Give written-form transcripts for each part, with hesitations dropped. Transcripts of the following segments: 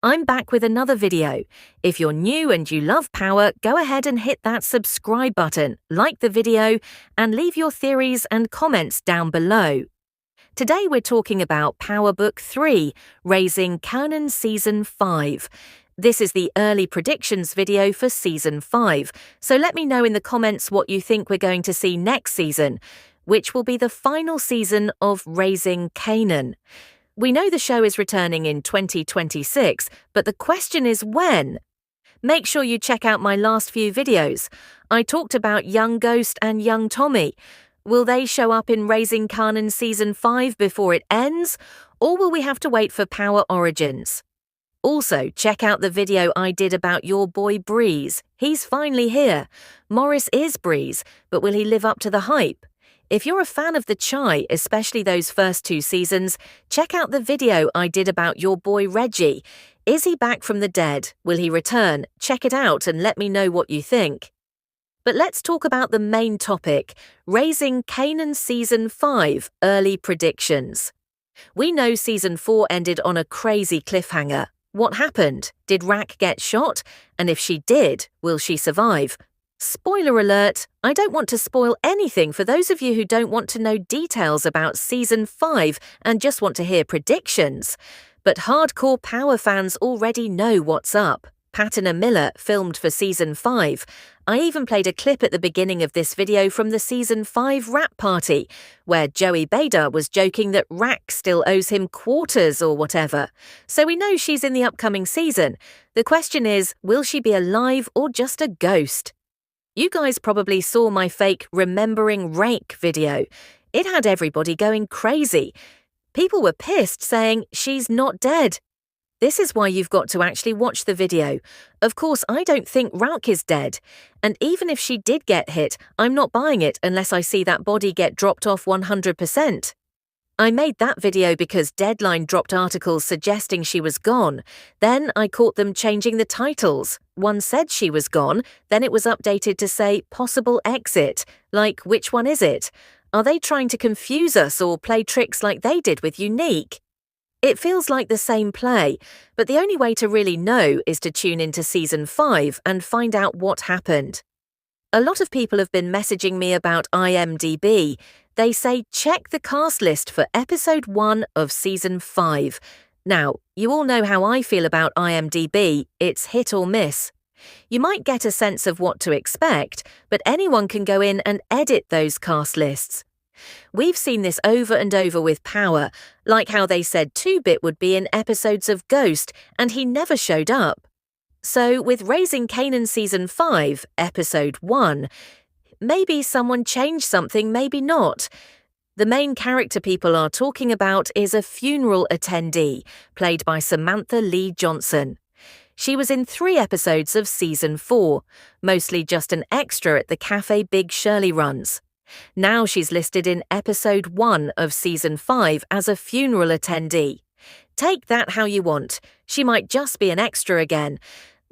I'm back with another video. If you're new and you love Power, go ahead and hit that subscribe button, like the video, and leave your theories and comments down below. Today we're talking about Power Book 3, Raising Kanan Season 5. This is the early predictions video for Season 5, so let me know in the comments what you think we're going to see next season, which will be the final season of Raising Kanan. We know the show is returning in 2026, but the question is when? Make sure you check out my last few videos. I talked about young Ghost and young Tommy. Will they show up in Raising Kanan Season 5 before it ends, or will we have to wait for Power Origins? Also, check out the video I did about your boy Breeze. He's finally here. Morris is Breeze, but will he live up to the hype? If you're a fan of the Chai, especially those first two seasons, check out the video I did about your boy Reggie. Is he back from the dead? Will he return? Check it out and let me know what you think. But let's talk about the main topic, Raising Kanan Season 5 Early Predictions. We know Season 4 ended on a crazy cliffhanger. What happened? Did Rak get shot? And if she did, will she survive? Spoiler alert, I don't want to spoil anything for those of you who don't want to know details about Season 5 and just want to hear predictions. But hardcore Power fans already know what's up. Patton and Miller filmed for Season 5. I even played a clip at the beginning of this video from the Season 5 rap party, where Joey Bada was joking that Rak still owes him quarters or whatever. So we know she's in the upcoming season. The question is, will she be alive or just a ghost? You guys probably saw my fake Remembering Rake video. It had everybody going crazy. People were pissed saying she's not dead. This is why you've got to actually watch the video. Of course, I don't think Rauk is dead. And even if she did get hit, I'm not buying it unless I see that body get dropped off 100%. I made that video because Deadline dropped articles suggesting she was gone. Then I caught them changing the titles. One said she was gone, then it was updated to say possible exit. Like, which one is it? Are they trying to confuse us or play tricks like they did with Unique? It feels like the same play, but the only way to really know is to tune into Season 5 and find out what happened. A lot of people have been messaging me about IMDb. They say check the cast list for Episode 1 of Season 5. Now, you all know how I feel about IMDb, it's hit or miss. You might get a sense of what to expect, but anyone can go in and edit those cast lists. We've seen this over and over with Power, like how they said 2-Bit would be in episodes of Ghost and he never showed up. So with Raising Kanan Season 5, Episode 1, maybe someone changed something, maybe not. The main character people are talking about is a funeral attendee, played by Samantha Lee Johnson. She was in 3 episodes of Season 4, mostly just an extra at the cafe Big Shirley runs. Now she's listed in Episode 1 of Season 5 as a funeral attendee. Take that how you want. She might just be an extra again.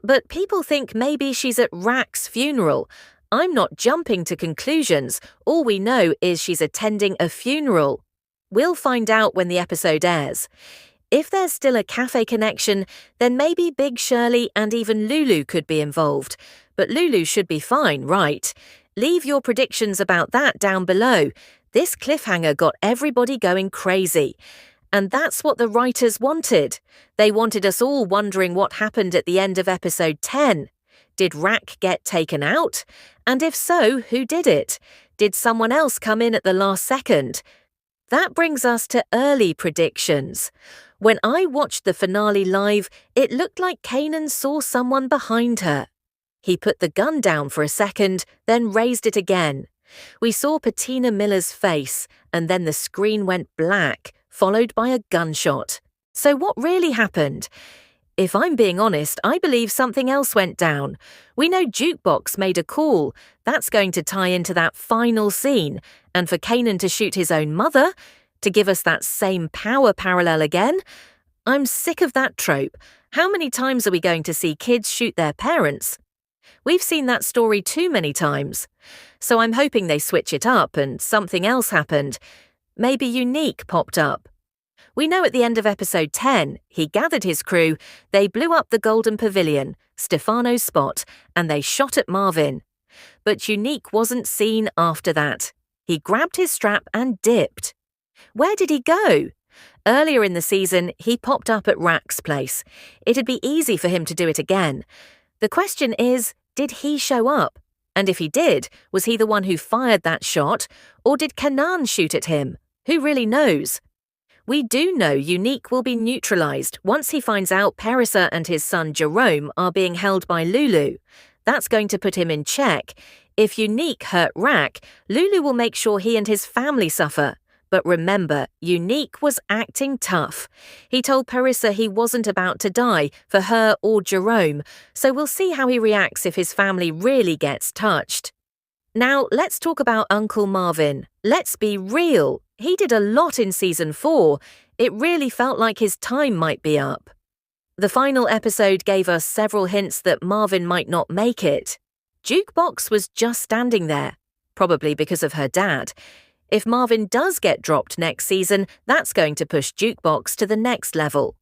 But people think maybe she's at Rak's funeral. I'm not jumping to conclusions. All we know is she's attending a funeral. We'll find out when the episode airs. If there's still a cafe connection, then maybe Big Shirley and even Lulu could be involved. But Lulu should be fine, right? Leave your predictions about that down below. This cliffhanger got everybody going crazy. And that's what the writers wanted. They wanted us all wondering what happened at the end of Episode 10. Did Rak get taken out? And if so, who did it? Did someone else come in at the last second? That brings us to early predictions. When I watched the finale live, it looked like Kanan saw someone behind her. He put the gun down for a second, then raised it again. We saw Patina Miller's face, and then the screen went black, followed by a gunshot. So what really happened? If I'm being honest, I believe something else went down. We know Jukebox made a call. That's going to tie into that final scene. And for Kanan to shoot his own mother, to give us that same power parallel again? I'm sick of that trope. How many times are we going to see kids shoot their parents? We've seen that story too many times. So I'm hoping they switch it up and something else happened. Maybe Unique popped up. We know at the end of episode 10, he gathered his crew, they blew up the Golden Pavilion, Stefano's spot, and they shot at Marvin. But Unique wasn't seen after that. He grabbed his strap and dipped. Where did he go? Earlier in the season, he popped up at Rack's place. It'd be easy for him to do it again. The question is, did he show up? And if he did, was he the one who fired that shot? Or did Kanan shoot at him? Who really knows? We do know Unique will be neutralized once he finds out Perissa and his son Jerome are being held by Lulu. That's going to put him in check. If Unique hurt Rack, Lulu will make sure he and his family suffer. But remember, Unique was acting tough. He told Perissa he wasn't about to die for her or Jerome, so we'll see how he reacts if his family really gets touched. Now, let's talk about Uncle Marvin. Let's be real. He did a lot in season 4. It really felt like his time might be up. The final episode gave us several hints that Marvin might not make it. Jukebox was just standing there, probably because of her dad. If Marvin does get dropped next season, that's going to push Jukebox to the next level.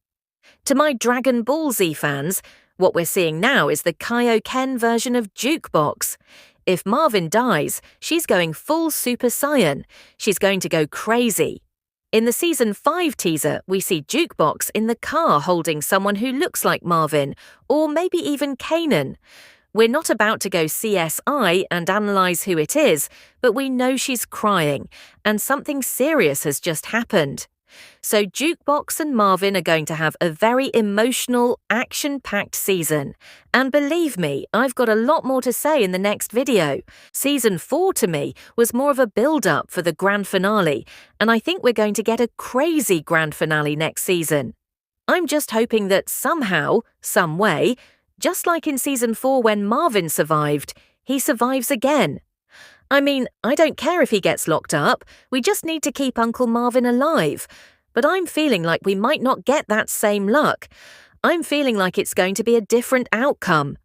To my Dragon Ball Z fans, what we're seeing now is the Kaioken version of Jukebox. If Marvin dies, she's going full Super Saiyan. She's going to go crazy. In the season 5 teaser, we see Jukebox in the car holding someone who looks like Marvin, or maybe even Kanan. We're not about to go CSI and analyse who it is, but we know she's crying, and something serious has just happened. So Jukebox and Marvin are going to have a very emotional, action-packed season. And believe me, I've got a lot more to say in the next video. Season 4 to me was more of a build-up for the grand finale, and I think we're going to get a crazy grand finale next season. I'm just hoping that somehow, some way, just like in season 4 when Marvin survived, he survives again. I mean, I don't care if he gets locked up, we just need to keep Uncle Marvin alive. But I'm feeling like we might not get that same luck. I'm feeling like it's going to be a different outcome.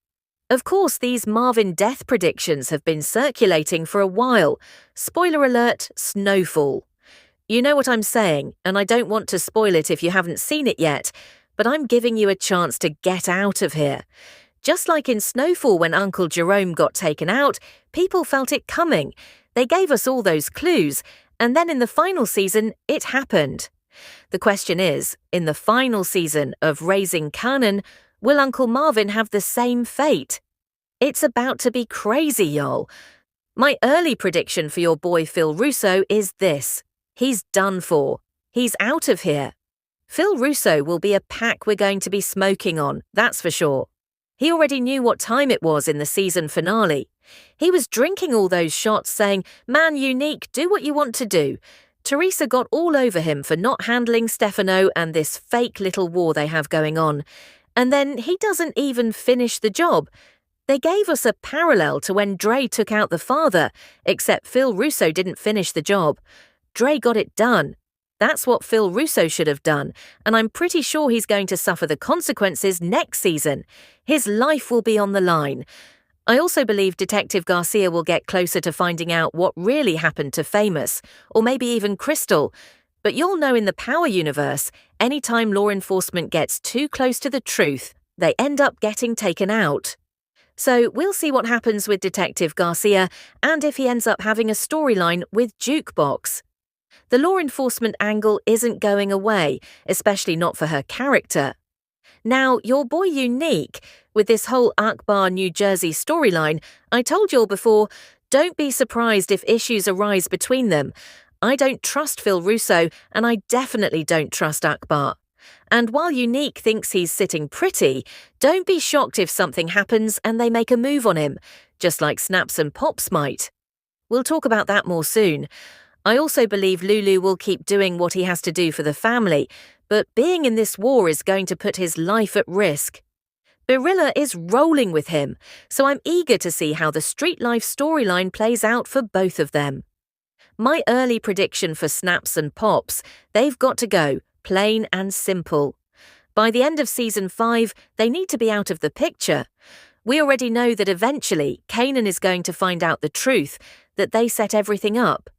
Of course, these Marvin death predictions have been circulating for a while. Spoiler alert, Snowfall. You know what I'm saying, and I don't want to spoil it if you haven't seen it yet, but I'm giving you a chance to get out of here. Just like in Snowfall when Uncle Jerome got taken out, people felt it coming. They gave us all those clues, and then in the final season, it happened. The question is, in the final season of Raising Kanan, will Uncle Marvin have the same fate? It's about to be crazy, y'all. My early prediction for your boy Phil Russo is this. He's done for. He's out of here. Phil Russo will be a pack we're going to be smoking on, that's for sure. He already knew what time it was in the season finale. He was drinking all those shots saying, "Man, Unique, do what you want to do." Teresa got all over him for not handling Stefano and this fake little war they have going on. And then he doesn't even finish the job. They gave us a parallel to when Dre took out the father, except Phil Russo didn't finish the job. Dre got it done. That's what Phil Russo should have done, and I'm pretty sure he's going to suffer the consequences next season. His life will be on the line. I also believe Detective Garcia will get closer to finding out what really happened to Famous, or maybe even Crystal. But you'll know in the Power universe, anytime law enforcement gets too close to the truth, they end up getting taken out. So we'll see what happens with Detective Garcia, and if he ends up having a storyline with Jukebox. The law enforcement angle isn't going away, especially not for her character. Now, your boy Unique, with this whole Akbar New Jersey storyline, I told y'all before, don't be surprised if issues arise between them. I don't trust Phil Russo, and I definitely don't trust Akbar. And while Unique thinks he's sitting pretty, don't be shocked if something happens and they make a move on him, just like Snaps and Pops might. We'll talk about that more soon. I also believe Lulu will keep doing what he has to do for the family, but being in this war is going to put his life at risk. Barilla is rolling with him, so I'm eager to see how the street life storyline plays out for both of them. My early prediction for Snaps and Pops, they've got to go, plain and simple. By the end of season 5, they need to be out of the picture. We already know that eventually Kanan is going to find out the truth, that they set everything up.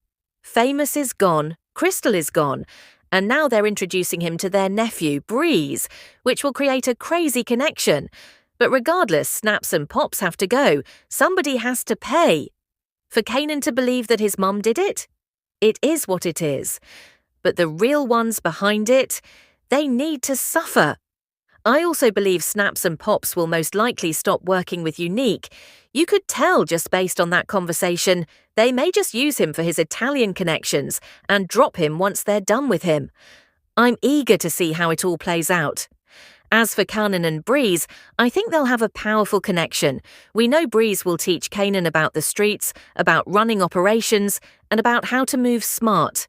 Famous is gone, Crystal is gone, And now they're introducing him to their nephew, Breeze, which will create a crazy connection. But regardless, Snaps and Pops have to go. Somebody has to pay. For Kanan to believe that his mum did it? It is what it is. But the real ones behind it, they need to suffer. I also believe Snaps and Pops will most likely stop working with Unique. You could tell just based on that conversation, they may just use him for his Italian connections and drop him once they're done with him. I'm eager to see how it all plays out. As for Kanan and Breeze, I think they'll have a powerful connection. We know Breeze will teach Kanan about the streets, about running operations, and about how to move smart.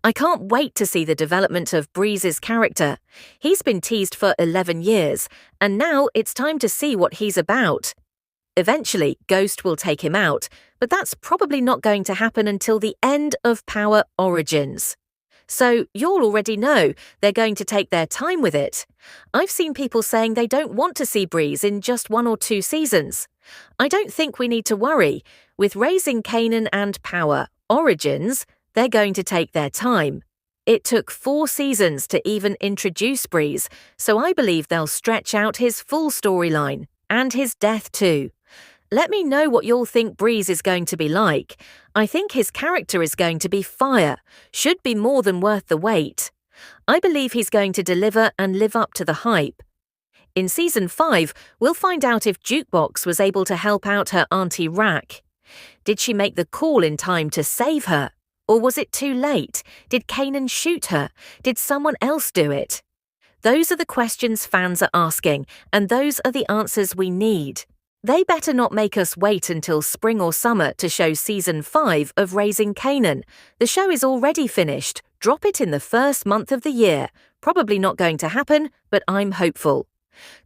I can't wait to see the development of Breeze's character. He's been teased for 11 years, and now it's time to see what he's about. Eventually, Ghost will take him out, but that's probably not going to happen until the end of Power Origins. So you'll already know they're going to take their time with it. I've seen people saying they don't want to see Breeze in just 1 or 2 seasons. I don't think we need to worry. With Raising Kanan and Power Origins, they're going to take their time. It took 4 seasons to even introduce Breeze, so I believe they'll stretch out his full storyline, and his death too. Let me know what you'll think Breeze is going to be like. I think his character is going to be fire, should be more than worth the wait. I believe he's going to deliver and live up to the hype. In Season 5, we'll find out if Jukebox was able to help out her Auntie Rack. Did she make the call in time to save her? Or was it too late? Did Kanan shoot her? Did someone else do it? Those are the questions fans are asking, and those are the answers we need. They better not make us wait until spring or summer to show Season 5 of Raising Kanan. The show is already finished. Drop it in the first month of the year. Probably not going to happen, but I'm hopeful.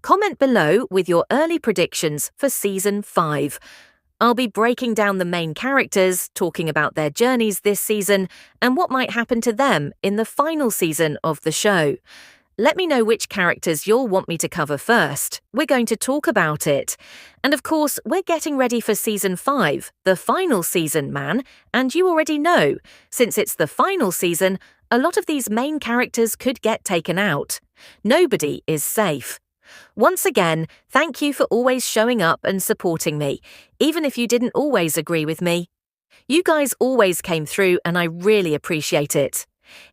Comment below with your early predictions for Season 5. I'll be breaking down the main characters, talking about their journeys this season, and what might happen to them in the final season of the show. Let me know which characters you'll want me to cover first. We're going to talk about it. And of course, we're getting ready for Season 5, the final season, man. And you already know, since it's the final season, a lot of these main characters could get taken out. Nobody is safe. Once again, thank you for always showing up and supporting me, even if you didn't always agree with me. You guys always came through and I really appreciate it.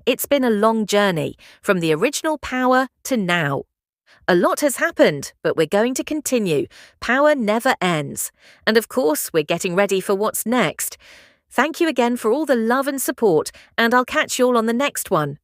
It's been a long journey, from the original Power to now. A lot has happened, but we're going to continue. Power never ends. And of course, we're getting ready for what's next. Thank you again for all the love and support, and I'll catch you all on the next one.